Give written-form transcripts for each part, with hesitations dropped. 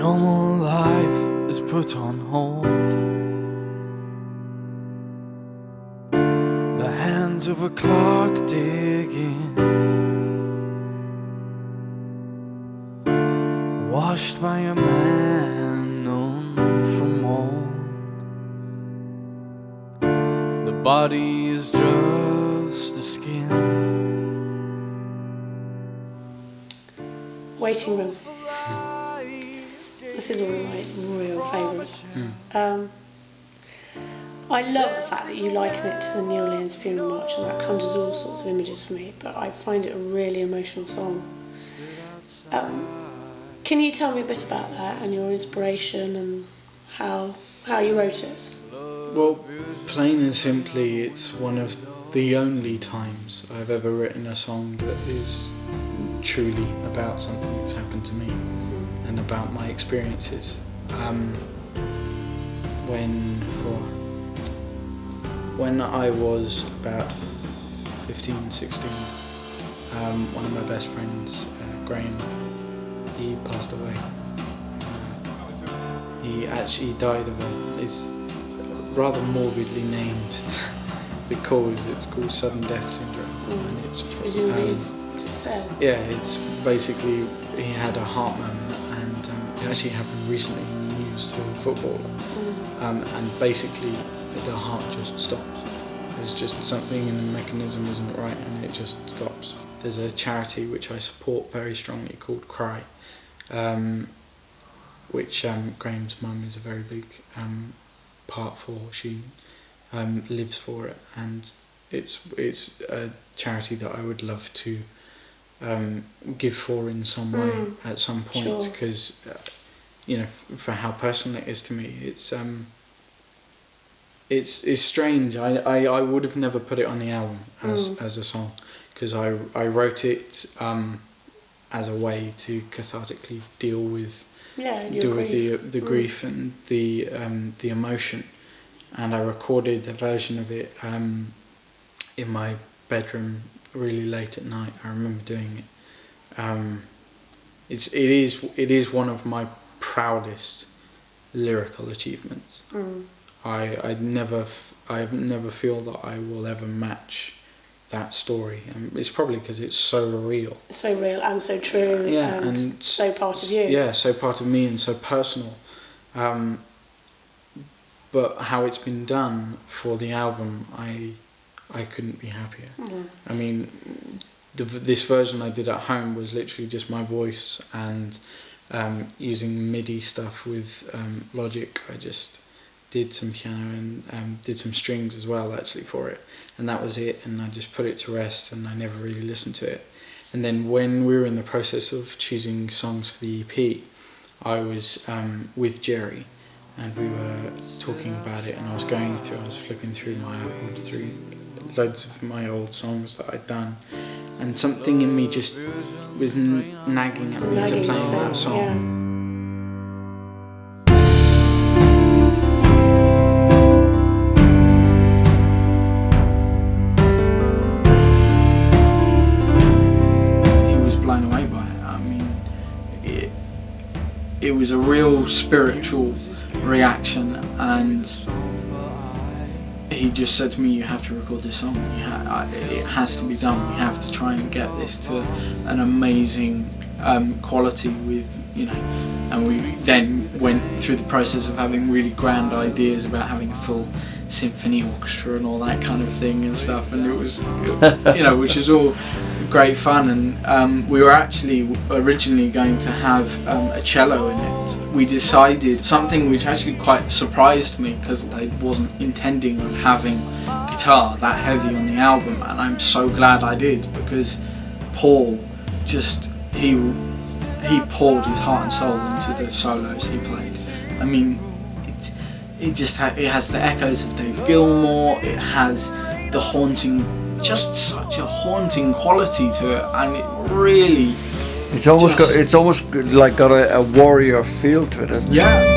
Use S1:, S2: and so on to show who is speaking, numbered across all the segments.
S1: Normal life is put on hold. The hands of a clock digging, washed by a man known from old. The body is just a skin.
S2: Waiting Room. This is one of my real favourites. I love the fact that you liken it to the New Orleans Funeral March, and that conjures all sorts of images for me, but I find it a really emotional song. Can you tell me a bit about that and your inspiration and how you wrote it?
S3: Well, plain and simply, it's one of the only times I've ever written a song that is truly about something that's happened to me and about my experiences. When I was about 15, 16, one of my best friends, Graham, he passed away. He actually died of it's rather morbidly named because it's called sudden death syndrome. And it's
S2: presumably is what it says.
S3: Yeah, it's basically he had a heart murmur, and it actually happened recently in the news to a footballer. And basically the heart just stops. There's just something in the mechanism isn't right, and it just stops. There's a charity which I support very strongly called Cry, which Graham's mum is a very big part for. She lives for it, and it's a charity that I would love to give for in some way at some point, because for how personal it is to me, it's strange. I would have never put it on the album as a song, because I wrote it as a way to cathartically deal with the grief and the emotion, and I recorded a version of it in my bedroom really late at night. I remember doing it. It is one of my proudest lyrical achievements. I never feel that I will ever match that story. It's probably because it's so real.
S2: So real and so true.
S3: Yeah,
S2: and so part of you.
S3: Yeah, so part of me and so personal. But how it's been done for the album, I couldn't be happier. I mean, this version I did at home was literally just my voice and using MIDI stuff with Logic. I just did some piano and did some strings as well actually for it, and that was it, and I just put it to rest, and I never really listened to it. And then when we were in the process of choosing songs for the EP, I was with Jerry, and we were talking about it, and I was flipping through loads of my old songs that I'd done, and something in me just was nagging at me to play that song.
S2: Yeah.
S3: It was a real spiritual reaction, and he just said to me, "You have to record this song. It has to be done. We have to try and get this to an amazing quality with, And we then went through the process of having really grand ideas about having a full symphony orchestra and all that kind of thing and stuff, and it was, which is all great fun. And we were actually originally going to have a cello in it. We decided something which actually quite surprised me, because I wasn't intending on having guitar that heavy on the album, and I'm so glad I did, because Paul just he poured his heart and soul into the solos he played. I mean, it has the echoes of Dave Gilmour. It has the haunting, just such a haunting quality to it, and it really.
S4: It's almost got a warrior feel to it, hasn't it?
S3: Yeah.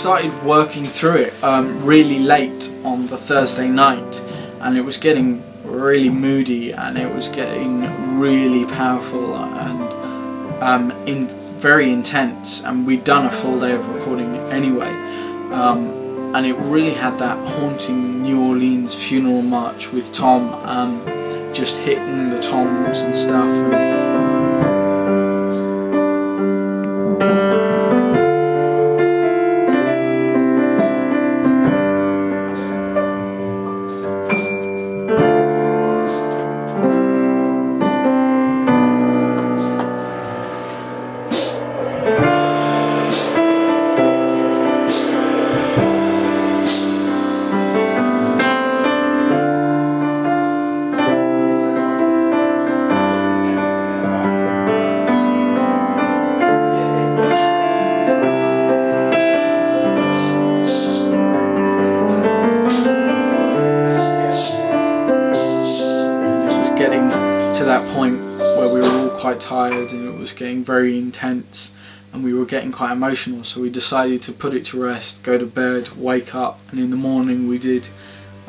S3: started working through it really late on the Thursday night, and it was getting really moody, and it was getting really powerful and very intense, and we'd done a full day of recording anyway, and it really had that haunting New Orleans funeral march with Tom just hitting the toms and stuff. Getting to that point where we were all quite tired and it was getting very intense and we were getting quite emotional, so we decided to put it to rest, go to bed, wake up, and in the morning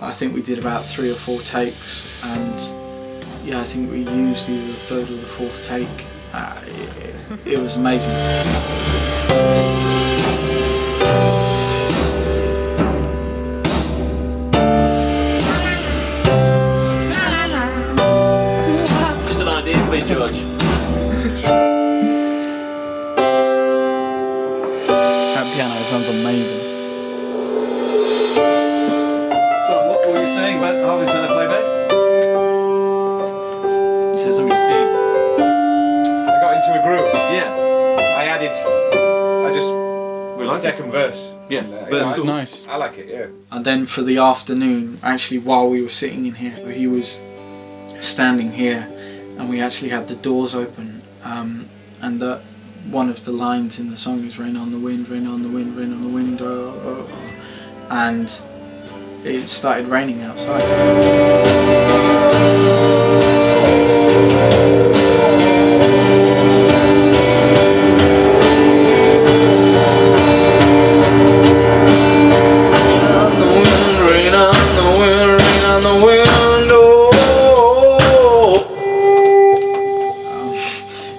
S3: I think we did about 3 or 4 takes, and yeah, I think we used either the 3rd or the 4th take. It was amazing.
S5: George.
S3: That piano sounds amazing.
S5: So, what were you saying about Harvey's gonna play back? You said something to Steve.
S6: I got into a groove.
S5: Yeah.
S6: I just
S5: We like
S6: second verse.
S5: Yeah.
S6: But
S5: But
S6: it's
S5: it's
S3: nice.
S6: I like it, yeah.
S3: And then for the afternoon, actually while we were sitting in here, he was standing here and we actually had the doors open, and one of the lines in the song is rain on the wind, rain on the wind, rain on the wind, and it started raining outside.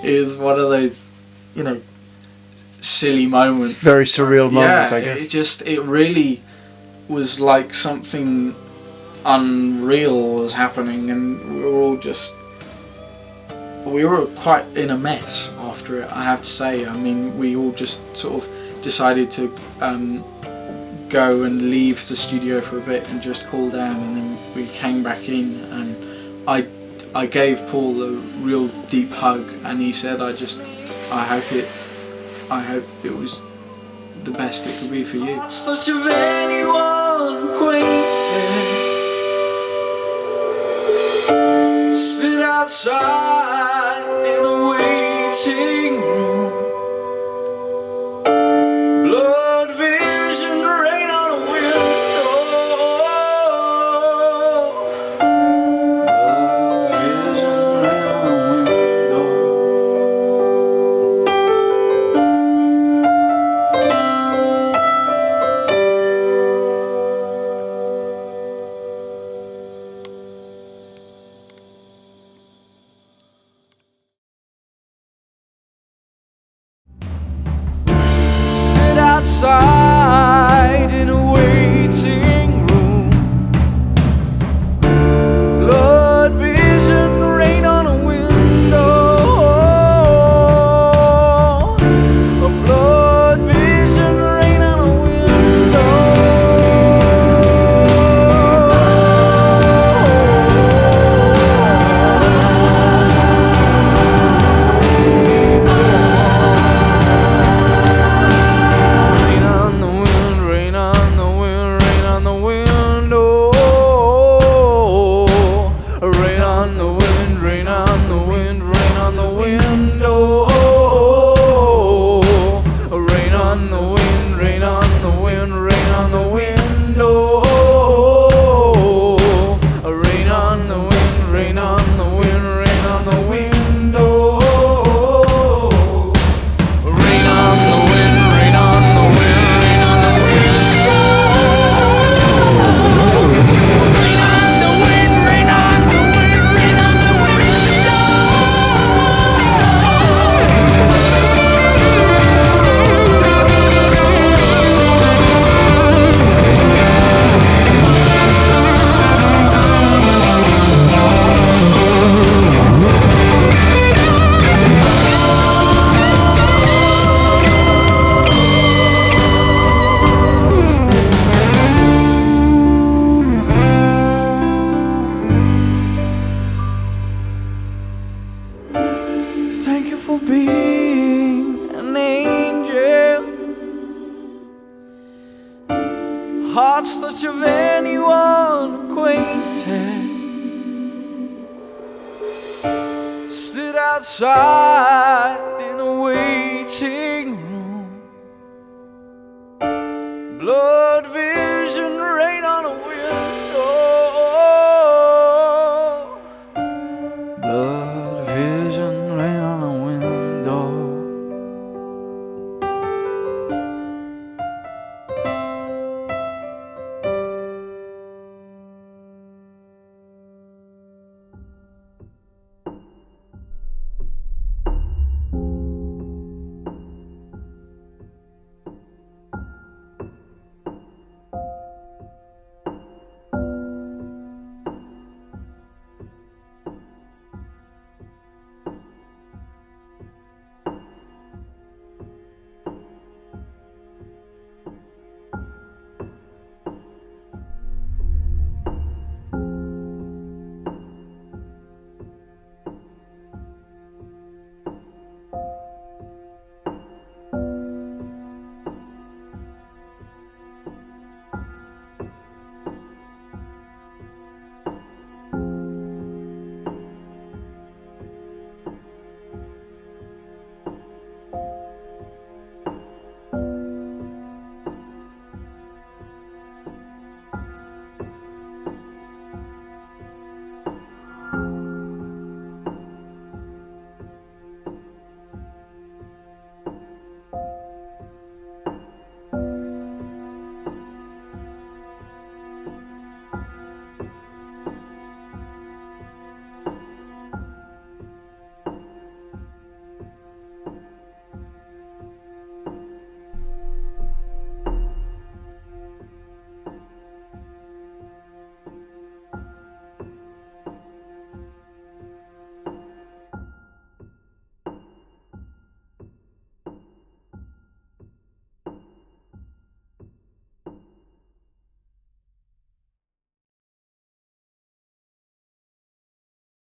S3: Is one of those, silly moments.
S4: It's very surreal moments, I guess.
S3: It really was like something unreal was happening, and we were quite in a mess after it, I have to say. I mean, we all just sort of decided to go and leave the studio for a bit and just cool down, and then we came back in, and I gave Paul a real deep hug, and he said, I hope it was the best it could be for you.
S1: Such of anyone acquainted, sit outside in a waiting room, blood vision, rain on a window, blood vision, rain on a window. Sit outside in a waiting room, blood vision, rain on a window, a blood vision, rain on a window. Rain on watch such of anyone acquainted sit outside in a waiting